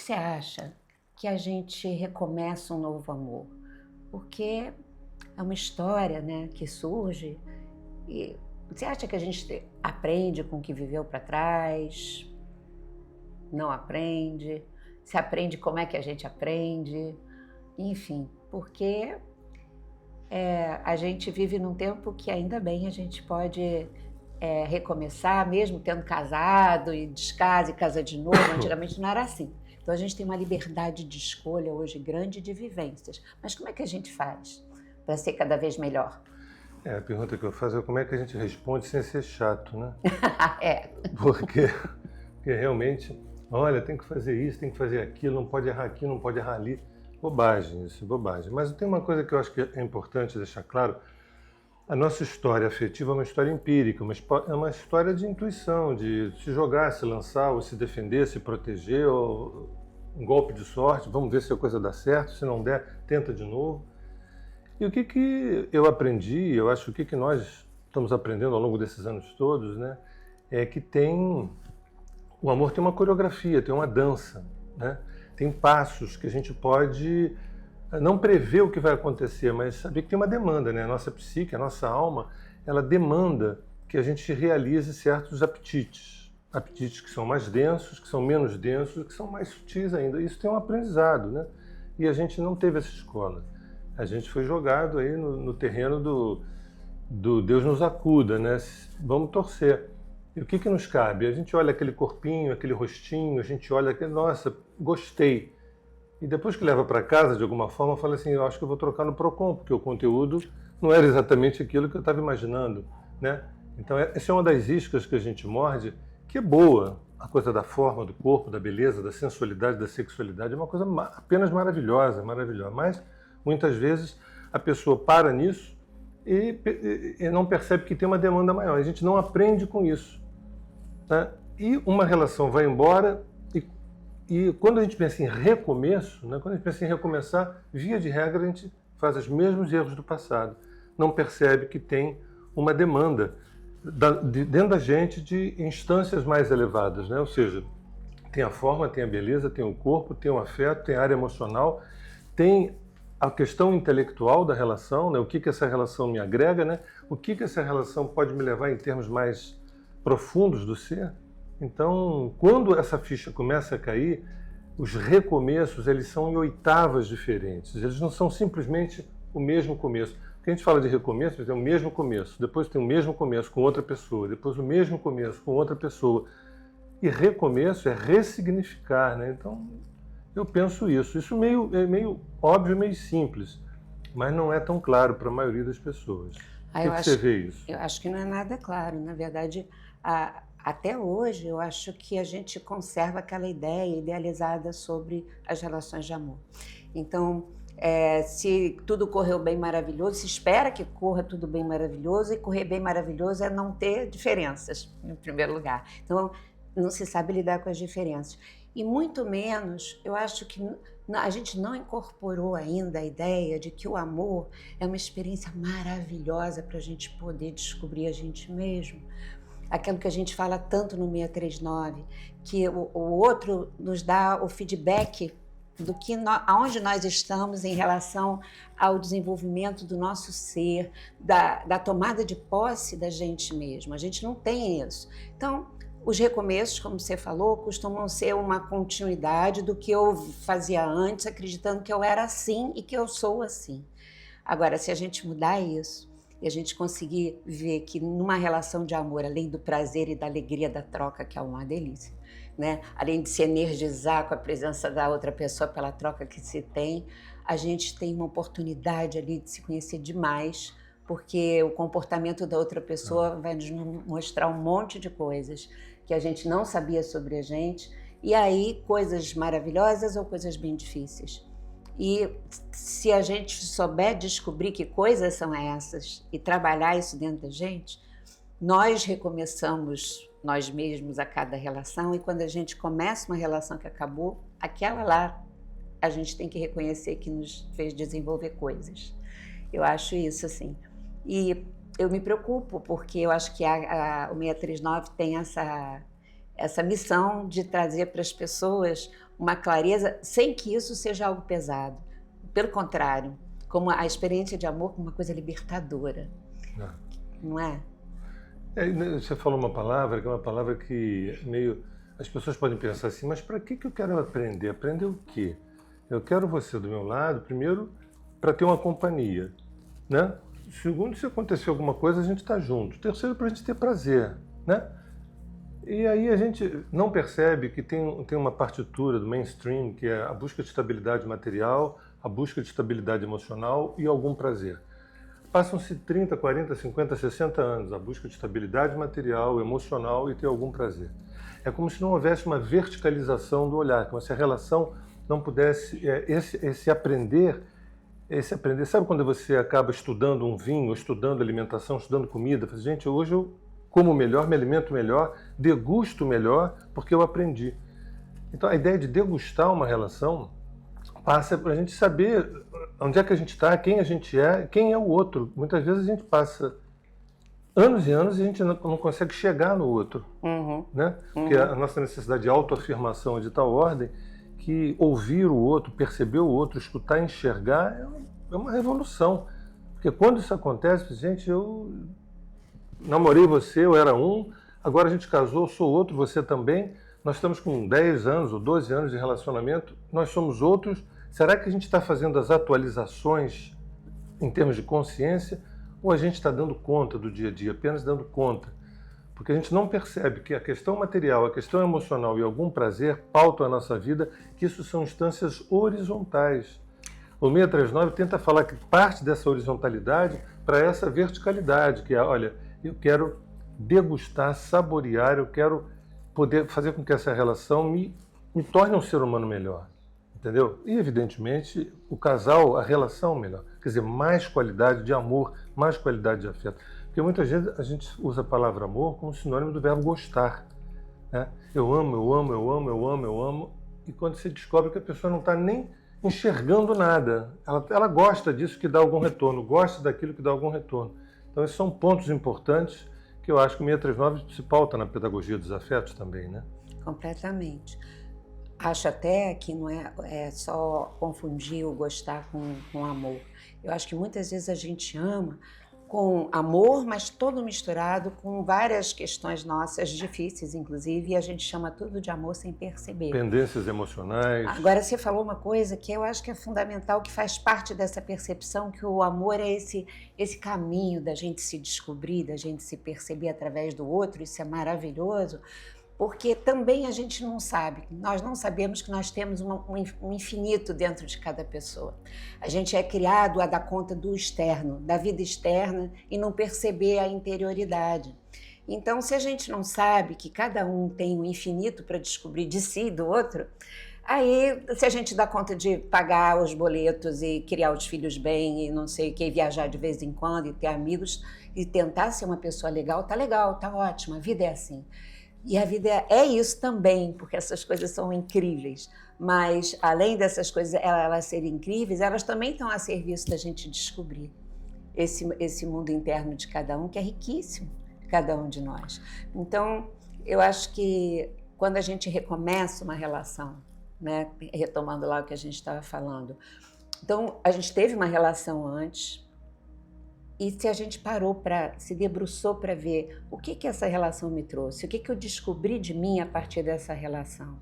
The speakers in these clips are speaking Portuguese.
você acha que a gente recomeça um novo amor? Porque é uma história, né, que surge e você acha que a gente aprende com o que viveu para trás? Não aprende? Se aprende, como é que a gente aprende? Enfim, porque a gente vive num tempo que ainda bem a gente pode recomeçar, mesmo tendo casado e descasa e casa de novo. Antigamente não era assim. Então a gente tem uma liberdade de escolha hoje grande de vivências. Mas como é que a gente faz para ser cada vez melhor? A pergunta que eu faço é como é que a gente responde sem ser chato, né? É. Porque realmente, olha, tem que fazer isso, tem que fazer aquilo, não pode errar aqui, não pode errar ali. Bobagem, isso, bobagem. Mas tem uma coisa que eu acho que é importante deixar claro. A nossa história afetiva é uma história empírica, é uma história de intuição, de se jogar, se lançar, ou se defender, se proteger, ou um golpe de sorte, vamos ver se a coisa dá certo, se não der, tenta de novo. E o que eu aprendi, eu acho que nós estamos aprendendo ao longo desses anos todos, né, é que o amor tem uma coreografia, tem uma dança, né, tem passos que a gente pode não prever o que vai acontecer, mas saber que tem uma demanda, né, a nossa psique, a nossa alma, ela demanda que a gente realize certos apetites que são mais densos, que são menos densos, que são mais sutis ainda. Isso tem um aprendizado, né, e a gente não teve essa escola. A gente foi jogado aí no terreno do Deus nos acuda, né? Vamos torcer. E o que nos cabe? A gente olha aquele corpinho, aquele rostinho, a gente olha aquele, nossa, gostei. E depois que leva para casa, de alguma forma, fala assim, eu acho que eu vou trocar no Procon, porque o conteúdo não era exatamente aquilo que eu estava imaginando, né? Então essa é uma das iscas que a gente morde, que é boa. A coisa da forma, do corpo, da beleza, da sensualidade, da sexualidade, é uma coisa apenas maravilhosa, maravilhosa. Mas muitas vezes a pessoa para nisso e não percebe que tem uma demanda maior. A gente não aprende com isso, né? E uma relação vai embora e quando a gente pensa em recomeço, né, quando a gente pensa em recomeçar, via de regra a gente faz os mesmos erros do passado. Não percebe que tem uma demanda dentro da gente de instâncias mais elevadas, né? Ou seja, tem a forma, tem a beleza, tem o corpo, tem o afeto, tem a área emocional, tem a questão intelectual da relação, né? O que essa relação me agrega, né? O que essa relação pode me levar em termos mais profundos do ser. Então, quando essa ficha começa a cair, os recomeços, eles são em oitavas diferentes. Eles não são simplesmente o mesmo começo. Porque a gente fala de recomeço, tem o mesmo começo, depois tem o mesmo começo com outra pessoa, depois o mesmo começo com outra pessoa. E recomeço é ressignificar, né? Então, eu penso isso. Isso é meio óbvio, meio simples, mas não é tão claro para a maioria das pessoas. Como você vê isso? Eu acho que não é nada claro. Na verdade, até hoje, eu acho que a gente conserva aquela ideia idealizada sobre as relações de amor. Então, se tudo correu bem maravilhoso, se espera que corra tudo bem maravilhoso, e correr bem maravilhoso é não ter diferenças, em primeiro lugar. Então, não se sabe lidar com as diferenças. E muito menos, eu acho que a gente não incorporou ainda a ideia de que o amor é uma experiência maravilhosa para a gente poder descobrir a gente mesmo. Aquilo que a gente fala tanto no 639, que o outro nos dá o feedback do que aonde nós estamos em relação ao desenvolvimento do nosso ser, da tomada de posse da gente mesmo. A gente não tem isso. Então, os recomeços, como você falou, costumam ser uma continuidade do que eu fazia antes, acreditando que eu era assim e que eu sou assim. Agora, se a gente mudar isso e a gente conseguir ver que numa relação de amor, além do prazer e da alegria da troca, que é uma delícia, né? Além de se energizar com a presença da outra pessoa pela troca que se tem, a gente tem uma oportunidade ali de se conhecer demais, porque o comportamento da outra pessoa vai nos mostrar um monte de coisas que a gente não sabia sobre a gente, e aí coisas maravilhosas ou coisas bem difíceis. E se a gente souber descobrir que coisas são essas e trabalhar isso dentro da gente, nós recomeçamos nós mesmos a cada relação, e quando a gente começa uma relação que acabou, aquela lá a gente tem que reconhecer que nos fez desenvolver coisas. Eu acho isso assim. E eu me preocupo porque eu acho que o 639 tem essa missão de trazer para as pessoas uma clareza, sem que isso seja algo pesado. Pelo contrário, como a experiência de amor como uma coisa libertadora, não é? Você falou uma palavra que é uma palavra que meio... As pessoas podem pensar assim, mas para que eu quero aprender? Aprender o quê? Eu quero você do meu lado, primeiro, para ter uma companhia, né? Segundo, se acontecer alguma coisa, a gente está junto. Terceiro, para a gente ter prazer, né? E aí a gente não percebe que tem uma partitura do mainstream, que é a busca de estabilidade material, a busca de estabilidade emocional e algum prazer. Passam-se 30, 40, 50, 60 anos a busca de estabilidade material, emocional e ter algum prazer. É como se não houvesse uma verticalização do olhar, como se a relação não pudesse... Esse aprender, sabe quando você acaba estudando um vinho, estudando alimentação, estudando comida? Fala, gente, hoje eu como melhor, me alimento melhor, degusto melhor, porque eu aprendi. Então a ideia de degustar uma relação passa para a gente saber onde é que a gente está, quem a gente é, quem é o outro. Muitas vezes a gente passa anos e anos e a gente não consegue chegar no outro. Né? Porque a nossa necessidade de autoafirmação é de tal ordem que ouvir o outro, perceber o outro, escutar e enxergar é uma revolução. Porque quando isso acontece, gente, eu namorei você, eu era um, agora a gente casou, eu sou outro, você também. Nós estamos com 10 anos ou 12 anos de relacionamento, nós somos outros. Será que a gente está fazendo as atualizações em termos de consciência ou a gente está dando conta do dia a dia, apenas dando conta? Porque a gente não percebe que a questão material, a questão emocional e algum prazer pautam a nossa vida, que isso são instâncias horizontais. O 639 tenta falar que parte dessa horizontalidade para essa verticalidade, que é, olha, eu quero degustar, saborear, eu quero poder fazer com que essa relação me torne um ser humano melhor, entendeu? E, evidentemente, o casal, a relação melhor. Quer dizer, mais qualidade de amor, mais qualidade de afeto. Porque muitas vezes a gente usa a palavra amor como sinônimo do verbo gostar, né? Eu amo, eu amo, eu amo, eu amo, eu amo. E quando você descobre que a pessoa não está nem enxergando nada, ela gosta disso que dá algum retorno, gosta daquilo que dá algum retorno. Então, esses são pontos importantes que eu acho que o 639 se pauta na pedagogia dos afetos também, né? Completamente. Acho até que não é só confundir o gostar com amor. Eu acho que muitas vezes a gente ama com amor, mas todo misturado com várias questões nossas, difíceis inclusive, e a gente chama tudo de amor sem perceber. Pendências emocionais. Agora você falou uma coisa que eu acho que é fundamental, que faz parte dessa percepção, que o amor é esse caminho da gente se descobrir, da gente se perceber através do outro. Isso é maravilhoso, porque também a gente não sabe, nós não sabemos que nós temos um infinito dentro de cada pessoa. A gente é criado a dar conta do externo, da vida externa, e não perceber a interioridade. Então, se a gente não sabe que cada um tem um infinito para descobrir de si e do outro, aí, se a gente dá conta de pagar os boletos e criar os filhos bem e não sei o que, viajar de vez em quando e ter amigos e tentar ser uma pessoa legal, tá ótimo, a vida é assim. E a vida é isso também, porque essas coisas são incríveis. Mas, além dessas coisas, elas serem incríveis, elas também estão a serviço da gente descobrir esse mundo interno de cada um, que é riquíssimo, cada um de nós. Então, eu acho que quando a gente recomeça uma relação, né, retomando lá o que a gente estava falando, então, a gente teve uma relação antes. E se a gente se debruçou para ver o que essa relação me trouxe, o que eu descobri de mim a partir dessa relação,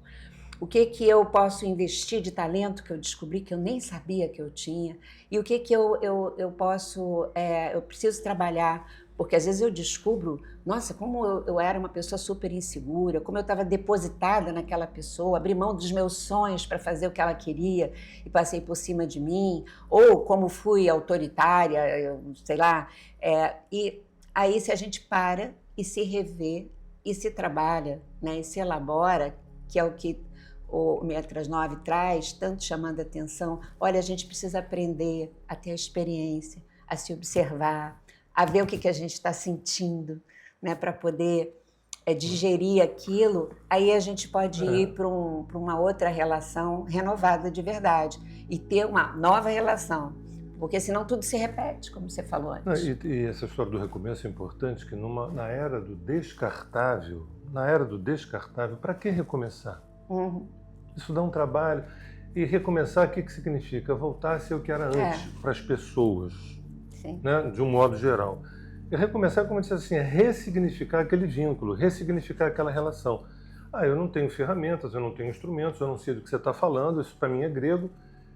o que eu posso investir de talento que eu descobri que eu nem sabia que eu tinha, e o que eu preciso trabalhar, porque às vezes eu descubro, nossa, como eu era uma pessoa super insegura, como eu estava depositada naquela pessoa, abri mão dos meus sonhos para fazer o que ela queria e passei por cima de mim, ou como fui autoritária, sei lá. E aí, se a gente para e se revê e se trabalha, né, e se elabora, que é o que o 639 traz, tanto chamando a atenção, olha, a gente precisa aprender a ter a experiência, a se observar, a ver o que a gente está sentindo, né, para poder digerir aquilo. Aí a gente pode ir para uma outra relação renovada de verdade e ter uma nova relação, porque senão tudo se repete, como você falou antes. E essa história do recomeço é importante, que na era do descartável, para que recomeçar? Isso dá um trabalho. E recomeçar, o que significa? Voltar a ser o que era antes para as pessoas, né? De um modo geral. E recomeçar, como eu disse assim, é ressignificar aquele vínculo, ressignificar aquela relação. Eu não tenho ferramentas, eu não tenho instrumentos, eu não sei do que você está falando, isso para mim é grego.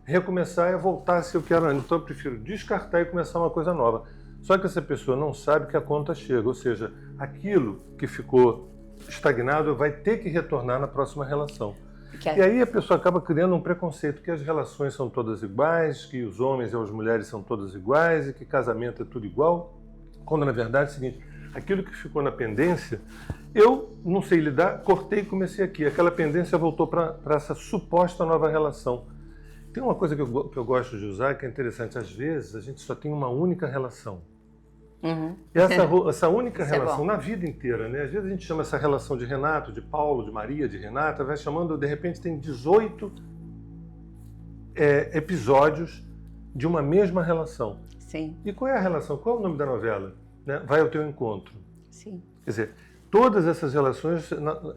Recomeçar é voltar a ser o que era antes. Então eu prefiro descartar e começar uma coisa nova. Só que essa pessoa não sabe que a conta chega, ou seja, aquilo que ficou estagnado vai ter que retornar na próxima relação. E aí a pessoa acaba criando um preconceito que as relações são todas iguais, que os homens e as mulheres são todas iguais e que casamento é tudo igual, quando na verdade é o seguinte, aquilo que ficou na pendência, eu não sei lidar, cortei e comecei aqui. Aquela pendência voltou para essa suposta nova relação. Tem uma coisa que eu gosto de usar que é interessante. Às vezes a gente só tem uma única relação. E essa única relação na vida inteira, né? Às vezes a gente chama essa relação de Renato, de Paulo, de Maria, de Renata, vai chamando, de repente tem 18 episódios de uma mesma relação. Sim. E qual é a relação? Qual é o nome da novela? Né? Vai ao teu encontro. Sim. Quer dizer, todas essas relações,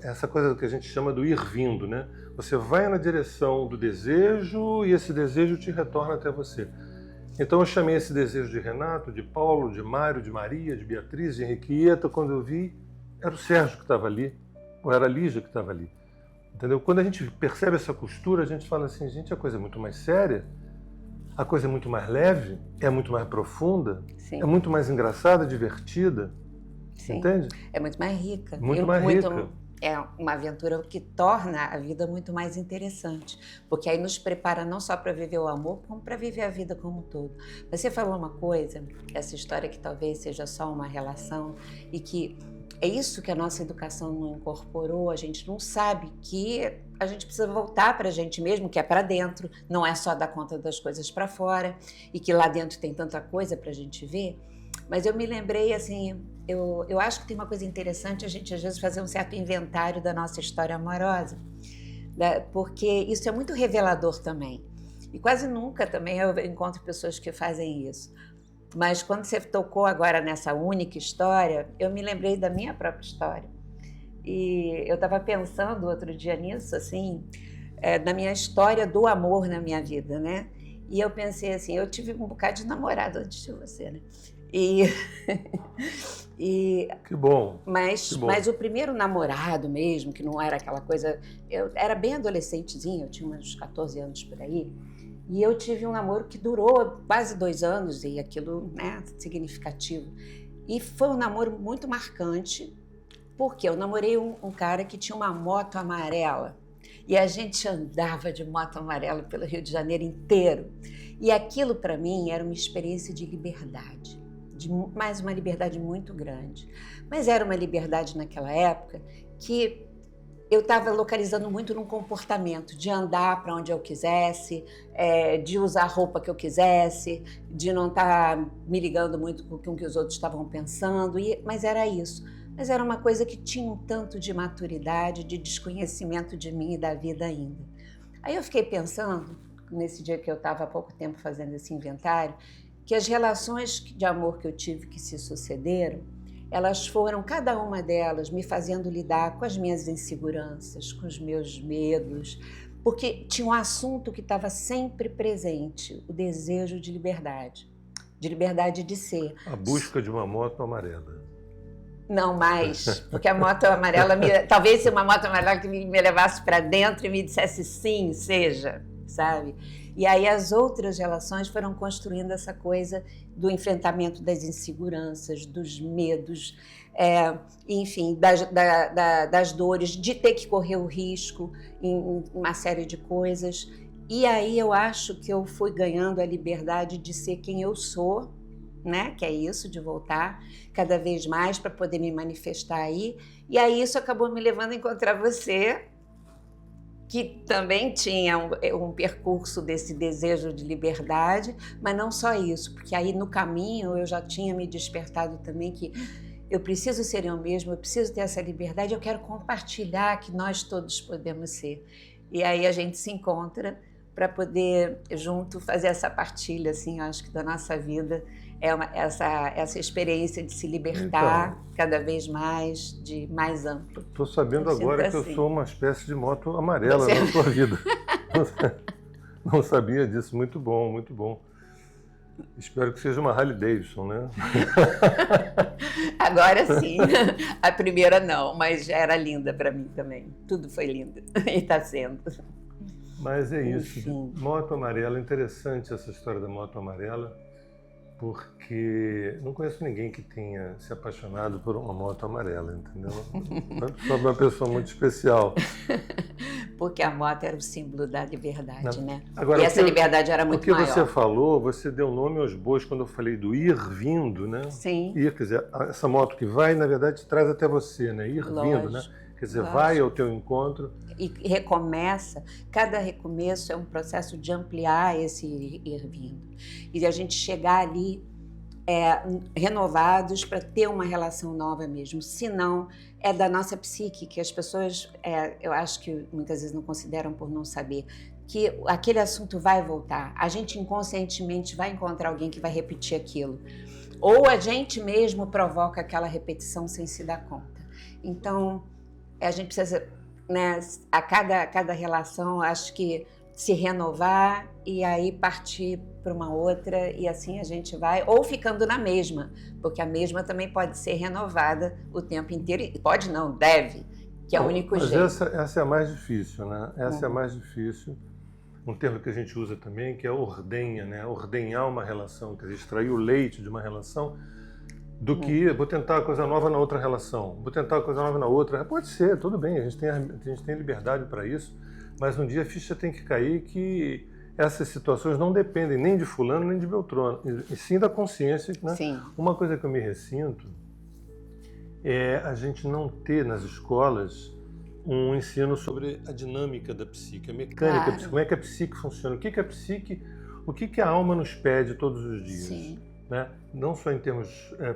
essa coisa que a gente chama do ir vindo, né? Você vai na direção do desejo e esse desejo te retorna até você. Então eu chamei esse desejo de Renato, de Paulo, de Mário, de Maria, de Beatriz, de Henriqueta. Quando eu vi, era o Sérgio que estava ali, ou era a Lígia que estava ali. Entendeu? Quando a gente percebe essa costura, a gente fala assim, gente, a coisa é muito mais séria, a coisa é muito mais leve, é muito mais profunda, é muito mais engraçada, divertida. Sim. Entende? É muito mais rica. Muito mais rica. É uma aventura que torna a vida muito mais interessante, porque aí nos prepara não só para viver o amor, como para viver a vida como um todo. Você falou uma coisa, essa história que talvez seja só uma relação, e que é isso que a nossa educação não incorporou, a gente não sabe que a gente precisa voltar para a gente mesmo, que é para dentro, não é só dar conta das coisas para fora, e que lá dentro tem tanta coisa para a gente ver. Mas eu me lembrei, assim, eu acho que tem uma coisa interessante a gente, às vezes, fazer um certo inventário da nossa história amorosa, né? Porque isso é muito revelador também. E quase nunca também eu encontro pessoas que fazem isso. Mas quando você tocou agora nessa única história, eu me lembrei da minha própria história. E eu estava pensando outro dia nisso, assim, na minha história do amor na minha vida, né? E eu pensei assim, eu tive um bocado de namorado antes de você, né? Que bom. Mas o primeiro namorado mesmo, que não era aquela coisa... Eu era bem adolescentezinha, eu tinha uns 14 anos por aí, e eu tive um namoro que durou quase 2 anos, e aquilo, né, significativo. E foi um namoro muito marcante, porque eu namorei um cara que tinha uma moto amarela, e a gente andava de moto amarela pelo Rio de Janeiro inteiro. E aquilo, para mim, era uma experiência de liberdade. Mais uma liberdade muito grande. Mas era uma liberdade naquela época que eu estava localizando muito num comportamento de andar para onde eu quisesse, de usar a roupa que eu quisesse, de não estar me ligando muito com o que os outros estavam pensando, mas era isso. Mas era uma coisa que tinha um tanto de maturidade, de desconhecimento de mim e da vida ainda. Aí eu fiquei pensando, nesse dia que eu estava há pouco tempo fazendo esse inventário, que as relações de amor que eu tive que se sucederam, elas foram, cada uma delas, me fazendo lidar com as minhas inseguranças, com os meus medos, porque tinha um assunto que estava sempre presente, o desejo de liberdade de ser. A busca de uma moto amarela. Não mais, porque a moto amarela, talvez uma moto amarela que me levasse para dentro e me dissesse sim, seja, sabe? E aí as outras relações foram construindo essa coisa do enfrentamento das inseguranças, dos medos, enfim, das dores, de ter que correr o risco em uma série de coisas. E aí eu acho que eu fui ganhando a liberdade de ser quem eu sou, né? Que é isso, de voltar cada vez mais para poder me manifestar aí. E aí isso acabou me levando a encontrar você, que também tinha um percurso desse desejo de liberdade, mas não só isso, porque aí no caminho eu já tinha me despertado também que eu preciso ser eu mesma, eu preciso ter essa liberdade, eu quero compartilhar que nós todos podemos ser. E aí a gente se encontra para poder junto fazer essa partilha, assim, acho que da nossa vida, essa experiência de se libertar cada vez mais, de mais amplo. Estou sabendo Eu sinto agora que eu assim. sou uma espécie de moto amarela Você- na sua vida. Não sabia disso. Muito bom, muito bom. Espero que seja uma Harley Davidson, né? Agora sim, a primeira não, mas era linda para mim também. Tudo foi lindo e está sendo. Mas é isso. Enfim. Moto amarela, interessante essa história da moto amarela, porque não conheço ninguém que tenha se apaixonado por uma moto amarela, entendeu? Só uma pessoa muito especial. Porque a moto era o símbolo da liberdade, Não. né? Agora, E o essa que- liberdade era O muito que maior. você falou, você deu nome aos bois quando eu falei do ir vindo, né? Sim, Ir, quer dizer, essa moto que vai, na verdade, traz até você, né? Ir vindo, né? Lógico, Quer dizer, lógico. vai ao teu encontro. e recomeça. Cada recomeço é um processo de ampliar esse ir vindo. E a gente chegar ali renovados para ter uma relação nova mesmo. Se não, é da nossa psique, que as pessoas, eu acho que muitas vezes não consideram por não saber, que aquele assunto vai voltar. A gente inconscientemente vai encontrar alguém que vai repetir aquilo. Ou a gente mesmo provoca aquela repetição sem se dar conta. Então, a gente precisa, né, a cada relação, acho que se renovar e aí partir para uma outra e assim a gente vai, ou ficando na mesma, porque a mesma também pode ser renovada o tempo inteiro, e pode não, deve, que é o único Mas jeito. essa é a mais difícil, né? Essa é a mais difícil. Um termo que a gente usa também, que é ordenha, né? Ordenhar uma relação, quer dizer, extrair o leite de uma relação, do que vou tentar uma coisa nova na outra relação, vou tentar uma coisa nova na outra. Pode ser, tudo bem, a gente tem liberdade para isso, mas um dia a ficha tem que cair que essas situações não dependem nem de fulano nem de Beltrano, e sim da consciência, né? Sim. Uma coisa que eu me ressinto é a gente não ter nas escolas um ensino sobre a dinâmica da psique, a mecânica da psique, como é que a psique funciona, o que a psique, o que a alma nos pede todos os dias. Sim. Né? Não só em termos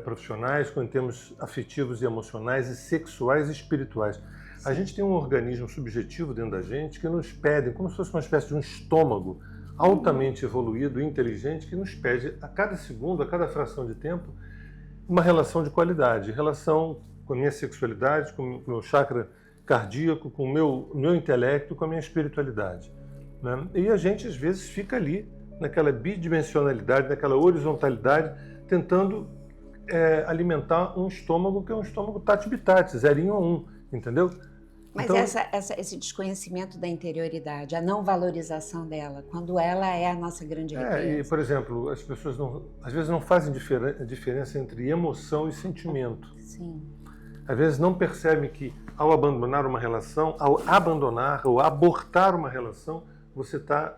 profissionais, como em termos afetivos e emocionais e sexuais e espirituais. A gente tem um organismo subjetivo dentro da gente que nos pede, como se fosse uma espécie de um estômago altamente evoluído e inteligente, que nos pede a cada segundo, a cada fração de tempo, uma relação de qualidade, relação com a minha sexualidade, com o meu chakra cardíaco, com o meu intelecto, com a minha espiritualidade. Né? E a gente, às vezes, fica ali, naquela bidimensionalidade, naquela horizontalidade, tentando alimentar um estômago que é um estômago tati-bitati, 0 a 1, entendeu? Mas Então, esse desconhecimento da interioridade, a não valorização dela, quando ela é a nossa grande riqueza. e, por exemplo, as pessoas às vezes não fazem diferença entre emoção e sentimento. Sim. Às vezes não percebem que ao abandonar uma relação, ao abandonar ou abortar uma relação, você está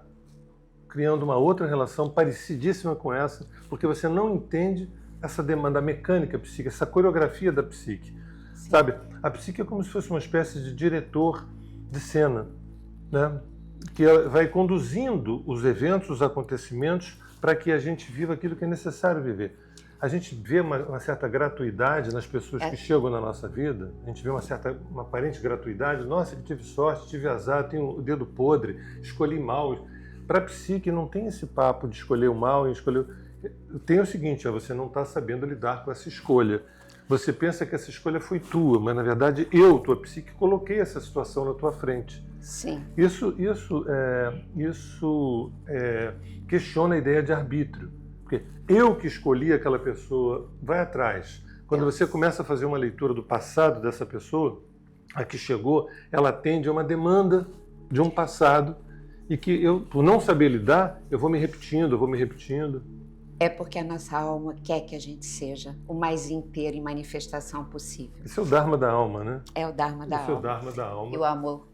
criando uma outra relação parecidíssima com essa, porque você não entende essa demanda mecânica psíquica, essa coreografia da psique. Sim. Sabe? A psique é como se fosse uma espécie de diretor de cena, né? Que vai conduzindo os eventos, os acontecimentos, para que a gente viva aquilo que é necessário viver. A gente vê uma certa gratuidade nas pessoas que chegam na nossa vida, a gente vê uma aparente gratuidade. Nossa, eu tive sorte, tive azar, tenho o dedo podre, escolhi mal. Para a psique não tem esse papo de escolher o mal e escolher... Tem o seguinte, você não está sabendo lidar com essa escolha. Você pensa que essa escolha foi tua, mas na verdade eu, tua psique, coloquei essa situação na tua frente. Sim. Isso questiona a ideia de arbítrio. Porque eu que escolhi aquela pessoa, vai atrás. Quando você começa a fazer uma leitura do passado dessa pessoa, a que chegou, ela atende a uma demanda de um passado e que eu, por não saber lidar, eu vou me repetindo. É porque a nossa alma quer que a gente seja o mais inteiro em manifestação possível. Esse é o Dharma da alma, né? É o Dharma da Esse é o alma. Dharma da alma. E o amor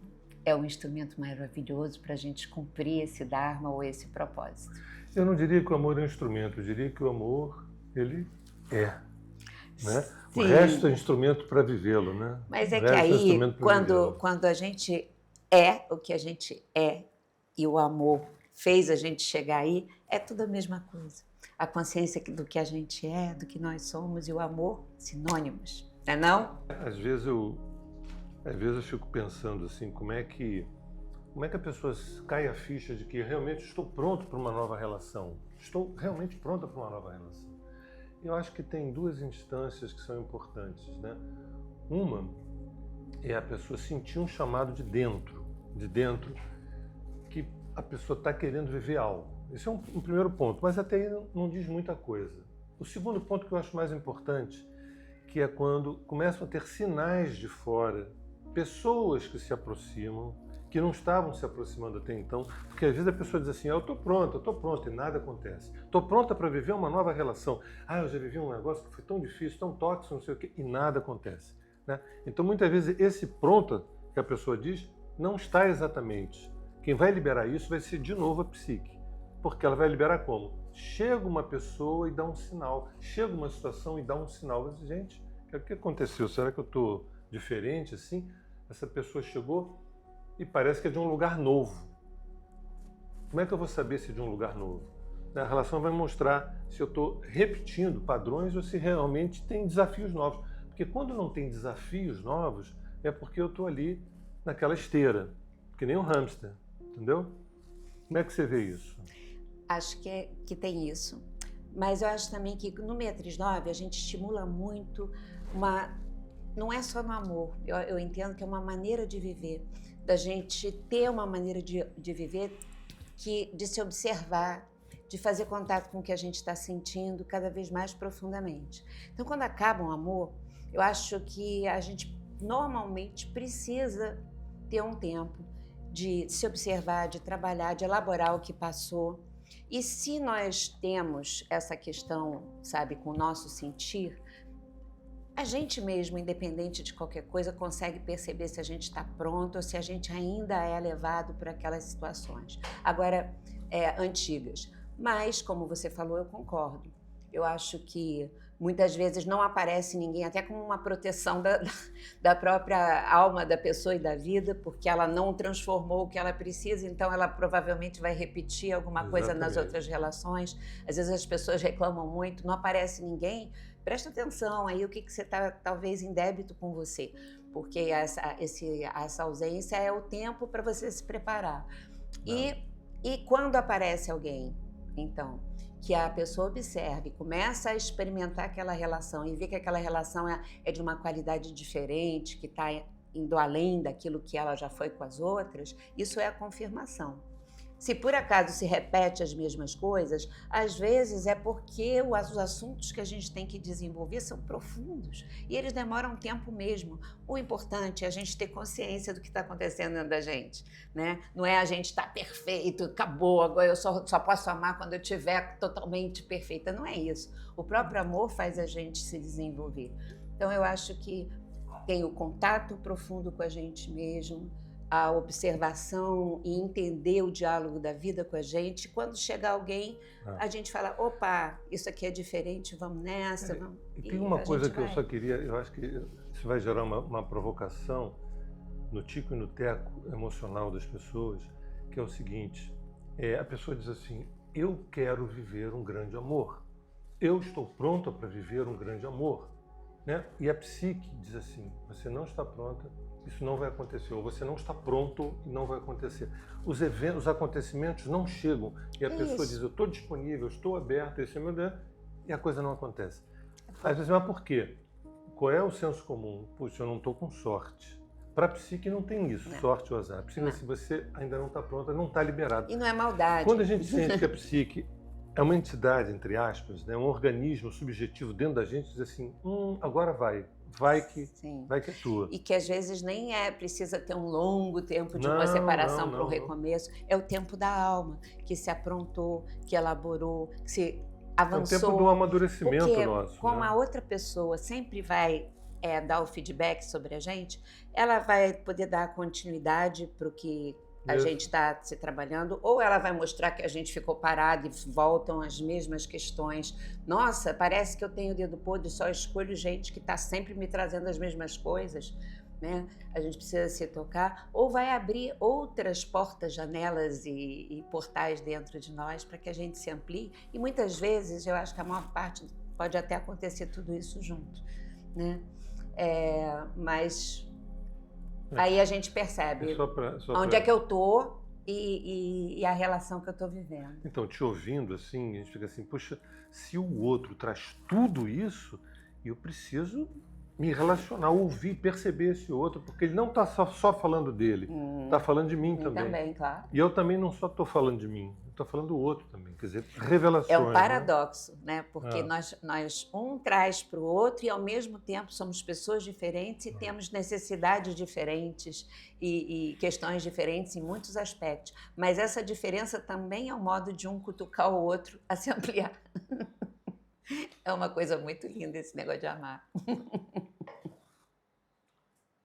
é um instrumento maravilhoso para a gente cumprir esse Dharma ou esse propósito. Eu não diria que o amor é um instrumento, eu diria que o amor, ele é. Né? O resto é instrumento para vivê-lo, né? Mas é O que resto aí, instrumento pra vivê-lo. quando a gente é o que a gente é e o amor fez a gente chegar aí, é tudo a mesma coisa. A consciência do que a gente é, do que nós somos e o amor, sinônimos, não é não? Às vezes eu fico pensando assim, como é que a pessoa cai a ficha de que realmente estou pronto para uma nova relação? Estou realmente pronta para uma nova relação. Eu acho que tem duas instâncias que são importantes, né? Uma é a pessoa sentir um chamado de dentro, que a pessoa está querendo viver algo. Esse é um primeiro ponto, mas até aí não diz muita coisa. O segundo ponto que eu acho mais importante, que é quando começam a ter sinais de fora, pessoas que se aproximam, que não estavam se aproximando até então, porque às vezes a pessoa diz assim, eu estou pronta, e nada acontece. Estou pronta para viver uma nova relação. Eu já vivi um negócio que foi tão difícil, tão tóxico, não sei o quê, e nada acontece. Né? Então muitas vezes esse pronta que a pessoa diz não está exatamente. Quem vai liberar isso vai ser de novo a psique. Porque ela vai liberar como? Chega uma pessoa e dá um sinal. Chega uma situação e dá um sinal. Mas, gente, o que aconteceu? Será que eu estou diferente assim? Essa pessoa chegou e parece que é de um lugar novo. Como é que eu vou saber se é de um lugar novo? A relação vai mostrar se eu estou repetindo padrões ou se realmente tem desafios novos. Porque quando não tem desafios novos, é porque eu estou ali naquela esteira, que nem um hamster, entendeu? Como é que você vê isso? Acho que tem isso. Mas eu acho também que no 639 a gente estimula muito não é só no amor, eu entendo que é uma maneira de viver, da gente ter uma maneira de viver de se observar, de fazer contato com o que a gente está sentindo cada vez mais profundamente. Então, quando acaba um amor, eu acho que a gente normalmente precisa ter um tempo de se observar, de trabalhar, de elaborar o que passou. E se nós temos essa questão, sabe, com o nosso sentir, a gente mesmo, independente de qualquer coisa, consegue perceber se a gente está pronto ou se a gente ainda é levado por aquelas situações. Agora, antigas. Mas, como você falou, eu concordo. Eu acho que muitas vezes não aparece ninguém, até como uma proteção da própria alma da pessoa e da vida, porque ela não transformou o que ela precisa, então ela provavelmente vai repetir alguma coisa nas outras relações. Às vezes as pessoas reclamam muito, não aparece ninguém. Presta atenção aí o que você está talvez em débito com você, porque essa ausência é o tempo para você se preparar. E quando aparece alguém, então, que a pessoa observe, começa a experimentar aquela relação e vê que aquela relação é de uma qualidade diferente, que está indo além daquilo que ela já foi com as outras, isso é a confirmação. Se por acaso se repete as mesmas coisas, às vezes é porque os assuntos que a gente tem que desenvolver são profundos e eles demoram tempo mesmo. O importante é a gente ter consciência do que está acontecendo dentro da gente, né? Não é a gente estar perfeito, acabou, agora eu só posso amar quando eu estiver totalmente perfeita. Não é isso. O próprio amor faz a gente se desenvolver. Então eu acho que tem o contato profundo com a gente mesmo, a observação e entender o diálogo da vida com a gente. Quando chegar alguém, a gente fala, opa, isso aqui é diferente, vamos nessa. Vamos... E tem uma coisa que eu só queria, eu acho que isso vai gerar uma provocação no tico e no teco emocional das pessoas, que é o seguinte, a pessoa diz assim, eu quero viver um grande amor, eu estou pronta para viver um grande amor, né? E a psique diz assim, você não está pronta, isso não vai acontecer, ou você não está pronto e não vai acontecer. Os acontecimentos não chegam e a pessoa diz, eu estou disponível, eu estou aberto, esse é meu Deus, e a coisa não acontece. Às vezes, mas por quê? Qual é o senso comum? Puxa, eu não estou com sorte. Para a psique não tem isso, sorte ou azar. A psique, se você ainda não está pronta, não está liberado. E não é maldade. Quando a gente sente que a psique é uma entidade, entre aspas, né, um organismo subjetivo dentro da gente, diz assim, agora vai que é tua. E que às vezes nem precisa ter um longo tempo de uma separação para um recomeço, é o tempo da alma, que se aprontou, que elaborou, que se avançou. É o tempo do amadurecimento nosso. Como a outra pessoa sempre vai dar o feedback sobre a gente, ela vai poder dar continuidade para o que a gente está se trabalhando, ou ela vai mostrar que a gente ficou parado e voltam as mesmas questões. Nossa, parece que eu tenho o dedo podre, só escolho gente que está sempre me trazendo as mesmas coisas, né? A gente precisa se tocar, ou vai abrir outras portas, janelas e portais dentro de nós para que a gente se amplie. E muitas vezes, eu acho que a maior parte pode até acontecer tudo isso junto, né? Mas... aí a gente percebe onde é que eu tô e a relação que eu estou vivendo. Então, te ouvindo assim, a gente fica assim, poxa, se o outro traz tudo isso, eu preciso me relacionar, ouvir, perceber esse outro, porque ele não está só falando dele, está falando de mim também. Também, claro. E eu também não só estou falando de mim, estou falando do outro também, quer dizer, revelações. É um paradoxo, né? Porque É. nós um traz para o outro e ao mesmo tempo somos pessoas diferentes e temos necessidades diferentes e questões diferentes em muitos aspectos. Mas essa diferença também é um modo de um cutucar o outro a se ampliar. É uma coisa muito linda esse negócio de amar.